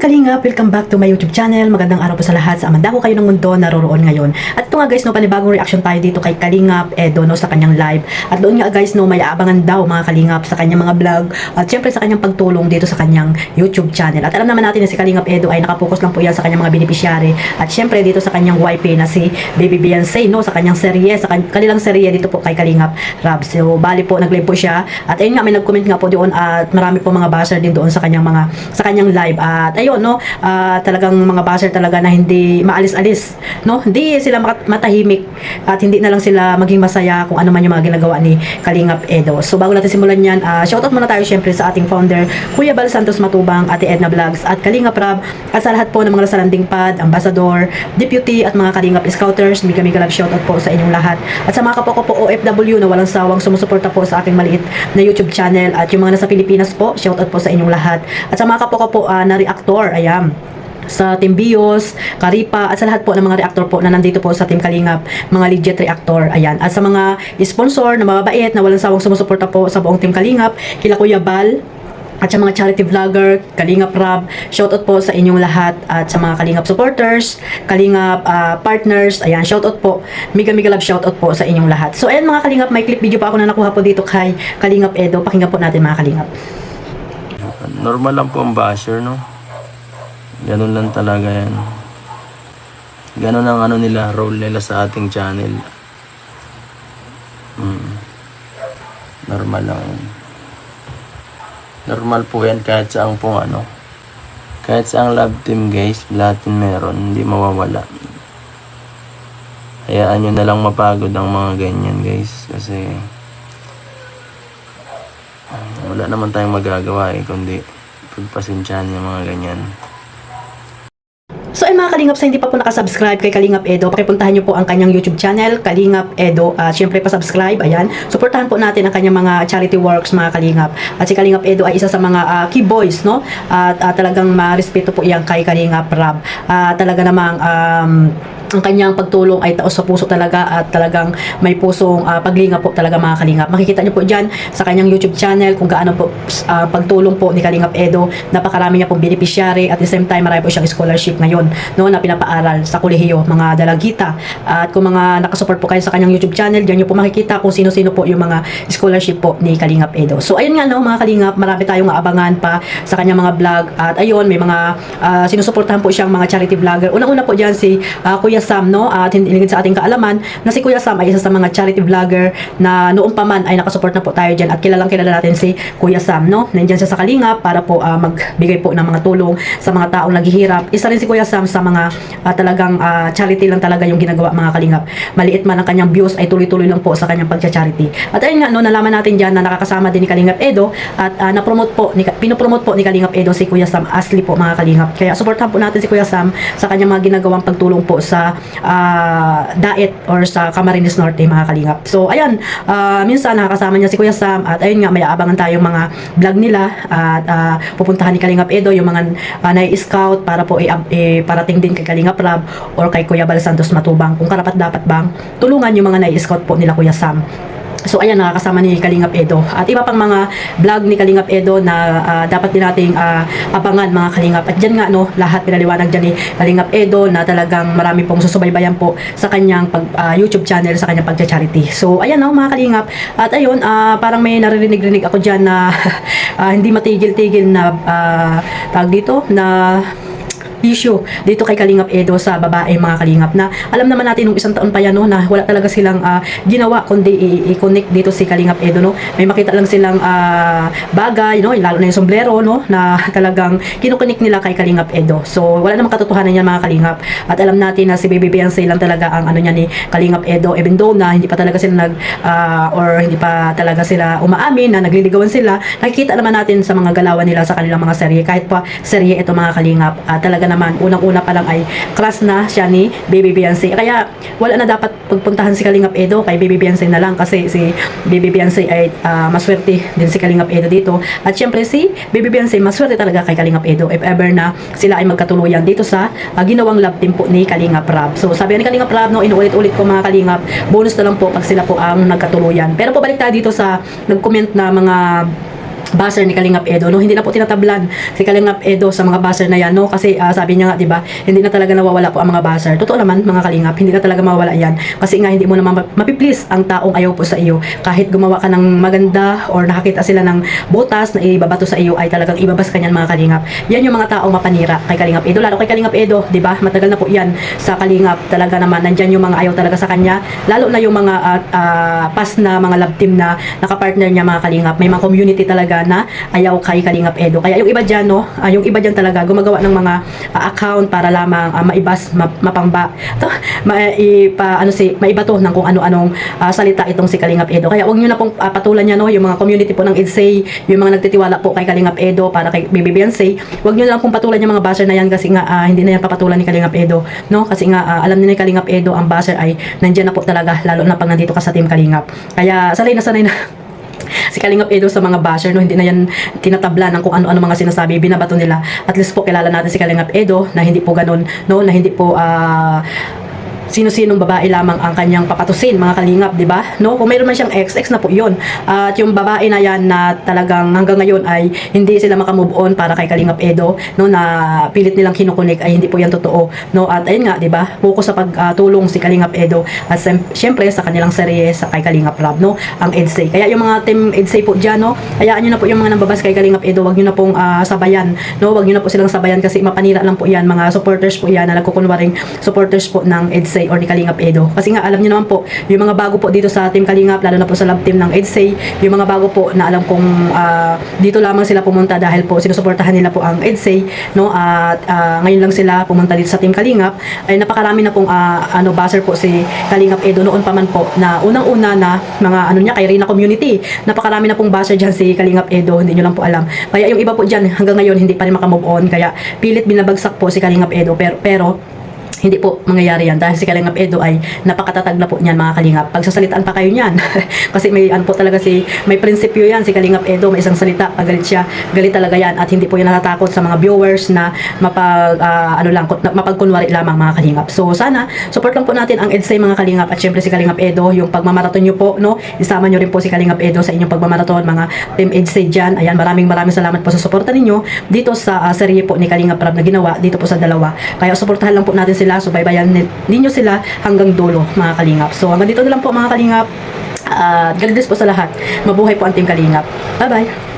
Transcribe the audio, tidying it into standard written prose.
Kalingap, welcome back to my YouTube channel. Magandang araw po sa lahat sa amandako kayo ng mundo naroroon ngayon. At ito nga guys, no, panibagong reaction tayo dito kay Kalingap Edo, no, sa kanyang live. At doon nga guys, no, may aabangan daw mga Kalingap sa kanyang mga vlog at syempre sa kanyang pagtulong dito sa kanyang YouTube channel. At alam naman natin na si Kalingap Edo ay nakapokus lang po yan sa kanyang mga beneficiary at syempre dito sa kanyang YP na si Baby Beyonce, no, sa kanyang serye, sa kanilang serye dito po kay Kalingap Rab. So bali po nag-live po siya at ayun nga may nag-comment nga po doon at marami po mga buzzer din doon sa kanyang live. At ayun, no, talagang mga buzzer talaga na hindi maalis-alis, no, hindi sila matahimik at hindi na lang sila maging masaya kung ano man yung mga ginagawa ni Kalingap Edo. So bago natin simulan yan, shoutout muna tayo syempre sa ating founder Kuya Bal Santos Matubang, Ate Edna Vlogs at Kalingap Rab, at sa lahat po ng mga Salanding Pad, Ambassador, Deputy at mga Kalingap Scouters. Mega love shoutout po sa inyong lahat, at sa mga kapwa ko po OFW na walang sawang sumusuporta po sa aking maliit na YouTube channel, at yung mga nasa Pilipinas po, shoutout po sa inyong lahat, at sa mga kapwa ko po na reactor, ayan, sa Team Bios, Karipa, at sa lahat po ng mga reactor po na nandito po sa Team Kalingap, mga legit reactor, ayan. At sa mga sponsor na mababait na walang sawang sumusuporta po sa buong Team Kalingap, kila Kuya Bal, at sa mga charity vlogger, Kalingap Rab, shoutout po sa inyong lahat, at sa mga Kalingap supporters, Kalingap partners, ayan, shoutout po, mega love shoutout po sa inyong lahat. So ayan mga Kalingap, may clip video pa ako na nakuha po dito kay Kalingap Edo, pakinggan po natin mga Kalingap. Normal lang po ang basher, no? Ganun lang talaga yan. Ganun ang ano nila, role nila sa ating channel. Normal lang yan. Normal po yan kahit saang pong ano. Kahit saang love team guys, lahat yun meron, hindi mawawala. Hayaan nyo na lang mapagod ang mga ganyan guys. Kasi wala naman tayong magagawa kundi pagpasensyahan yung mga ganyan. So ay mga Kalingap, sa hindi pa po nakasubscribe kay Kalingap Edo, pakipuntahan nyo po ang kanyang YouTube channel, Kalingap Edo. Syempre pa-subscribe, ayan. Suportahan po natin ang kanyang mga charity works mga Kalingap. At si Kalingap Edo ay isa sa mga key boys, no? At talagang marespeto po yan kay Kalingap Rab. Talaga namang ang kanyang pagtulong ay taos sa puso talaga, at talagang may pusong paglinga po talaga mga Kalingap. Makikita nyo po dyan sa kanyang YouTube channel kung gaano po pagtulong po ni Kalingap Edo. Napakarami niya pong beneficiary, at the same time marami po siyang scholarship ngayon, no, na pinapaaral sa kolehiyo, mga dalagita. At kung mga nakasupport po kayo sa kanyang YouTube channel, dyan nyo po makikita kung sino-sino po yung mga scholarship po ni Kalingap Edo. So ayun nga, no, mga Kalingap, marami tayong aabangan pa sa kanyang mga vlog, at ayun, may mga sinusuportahan po siyang mga charity vlogger. Unang-una po dyan si Kuya Sam, no, at hindi sa ating kaalaman na si Kuya Sam ay isa sa mga charity vlogger na noong pa man ay nakasupport na po tayo dyan, at kilalang kilala natin si Kuya Sam, no. Nandiyan siya sa Kalingap para po magbigay po ng mga tulong sa mga taong naghihirap. Isa rin si Kuya Sam sa mga talagang charity lang talaga yung ginagawa mga Kalingap. Maliit man ang kanyang views ay tuloy-tuloy lang po sa kanyang pagcha-charity. At ayun nga, no, nalaman natin dyan na nakakasama din ni Kalingap Edo, at pinopromote po ni Kalingap Edo si Kuya Sam Asli po mga Kalingap. Kaya supportahan po natin si Kuya Sam sa kanyang mga ginagawang pagtulong po sa Daet or sa Camarines Norte mga Kalingap. So ayan, minsan nakakasama niya si Kuya Sam, at ayun nga, may aabangan tayong mga vlog nila, at pupuntahan ni Kalingap Edo yung mga nai-scout para po parating din kay Kalingap Rab or kay Kuya Bal Santos Matubang kung karapat dapat bang tulungan yung mga nai-scout po nila Kuya Sam. So ayan, nakakasama ni Kalingap Edo, at iba pang mga vlog ni Kalingap Edo na dapat din nating abangan mga Kalingap. At dyan nga, no, lahat pinaliwanag dyan ni Kalingap Edo na talagang marami pong susubaybayan po sa kanyang YouTube channel, sa kanyang pagcha-charity. So ayan, no, mga Kalingap, at ayun, parang may naririnig-rinig ako dyan na hindi matigil-tigil na tawag dito na issue dito kay Kalingap Edo sa babae mga Kalingap, na alam naman natin nung isang taon pa yan, no, na wala talaga silang ginawa kundi i-connect dito si Kalingap Edo, no. May makita lang silang bagay, no, lalo na yung sombrero, no, na talagang kinukonek nila kay Kalingap Edo. So wala namang katotohanan yan mga Kalingap, at alam natin na si Baby Beyonce lang talaga ang ano niya ni Kalingap Edo, even though na hindi pa talaga sila or hindi pa talaga sila umaamin na nagliligawan sila. Nakikita naman natin sa mga galawan nila sa kanilang mga serye, kahit pa serye ito mga Kalingap, talaga naman unang-una pa lang ay crush na siya ni Baby Beyonce. Kaya wala na dapat pagpuntahan si Kalingap Edo, kay Baby Beyonce na lang, kasi si Baby Beyonce ay maswerte din si Kalingap Edo dito. At syempre si Baby Beyonce maswerte talaga kay Kalingap Edo if ever na sila ay magkatuluyan dito sa ginawang love team po ni Kalingap Rab. So sabi ni Kalingap Rab, no, inuulit-ulit ko mga Kalingap, bonus na lang po pag sila po ang nagkatuluyan. Pero po balik tayo dito sa nag-comment na mga buzzer ni Kalingap Edo, no? Hindi na po tinatablan si Kalingap Edo sa mga buzzer na yan, no? Kasi sabi niya nga, di ba, hindi na talaga nawawala po ang mga buzzer. Totoo naman, mga Kalingap, hindi na talaga mawawala yan. Kasi nga, hindi mo naman mapiplease ang taong ayaw po sa iyo. Kahit gumawa ka ng maganda or nakakita sila ng butas na ibabato sa iyo, ay talagang ibabas ka niyan, mga Kalingap. Yan yung mga taong mapanira kay Kalingap Edo. Lalo kay Kalingap Edo, di ba? Matagal na po yan sa Kalingap. Talaga naman, nandyan yung mga ayaw talaga sa kanya. Lalo na yung mga past na mga love team na nakapartner niya, mga Kalingap. May mga community talaga na ayaw kay Kalingap Edo. Kaya yung iba dyan, no, yung iba dyan talaga gumagawa ng mga account para lamang maibas, mapangba to, maibato ng kung ano-anong salita itong si Kalingap Edo. Kaya wag niyo na pong patulan niya, no, yung mga community po ng EDSA, yung mga nagtitiwala po kay Kalingap Edo para kay Baby Beyonce, wag niyo na lang pong patulan yung mga buzzer na yan kasi nga hindi na yan papatulan ni Kalingap Edo, no, kasi nga alam niyo ni Kalingap Edo ang buzzer ay nandiyan na po talaga, lalo na pag nandito ka sa Team Kalingap. Kaya sanay na si Kalingap Edo sa mga basher, no, hindi na yan tinatabla ng kung ano-ano mga sinasabi, binabato nila. At least po kilala natin si Kalingap Edo na hindi po ganun, no, na hindi po sino-sinong babae lamang ang kanyang papatusin, mga Kalingap, di ba? No, kung mayroon man siyang ex na po 'yon. At yung babae na yan na talagang hanggang ngayon ay hindi sila makamove on para kay Kalingap Edo, no, na pilit nilang kinukunik, ay hindi po yan totoo, no. At ayun nga, di ba? Focus sa pagtulong si Kalingap Edo at syempre sa kanilang serye sa kay Kalingap Rob, no, ang EDSA. Kaya yung mga team EDSA po diyan, no, hayaan niyo na po yung mga nambabas kay Kalingap Edo, wag niyo na pong sabayan, no, wag niyo na po silang sabayan kasi mapanira lang po yan, mga supporters po yan na nagkukunwaring supporters po ng EDSA or ni Kalingap Edo. Kasi nga alam niyo naman po, yung mga bago po dito sa Team Kalingap, lalo na po sa love team ng EDSA, yung mga bago po na alam kong dito lamang sila pumunta dahil po sinusuportahan nila po ang EDSA, no, at ngayon lang sila pumunta dito sa Team Kalingap, ay napakarami na pong buzzer po si Kalingap Edo noon pa man po, na unang-una na mga niya kay Reyna community, napakarami na pong buzzer dyan si Kalingap Edo, hindi nyo lang po alam. Kaya yung iba po dyan hanggang ngayon hindi pa rin makamove on, kaya pilit binabagsak po si Kalingap Edo, pero hindi po mangyayari yan dahil si Kalingap Edo ay napakatatag na po niyan, mga Kalingap. Pagsasalitaan pa kayo niyan kasi may po talaga may prinsipyo yan si Kalingap Edo, may isang salita, pag galit siya, galit talaga yan, at hindi po yan natatakot sa mga viewers na mapagkunwari lamang, mga Kalingap. So sana support lang po natin ang EDSA, mga Kalingap, at syempre si Kalingap Edo, yung pagmamaraton nyo po, no, isama nyo rin po si Kalingap Edo sa inyong pagmamaraton, mga Team EDSA dyan. Ayan, maraming salamat po sa suporta ninyo dito sa serye po ni Kalingap Rob na ginawa dito po sa dalawa. Kaya suportahan lang po natin sila, subaybayan ninyo sila hanggang dulo, mga Kalingap. So hanggang dito na lang po, mga Kalingap. God bless po sa lahat. Mabuhay po ang Team Kalingap. Bye bye.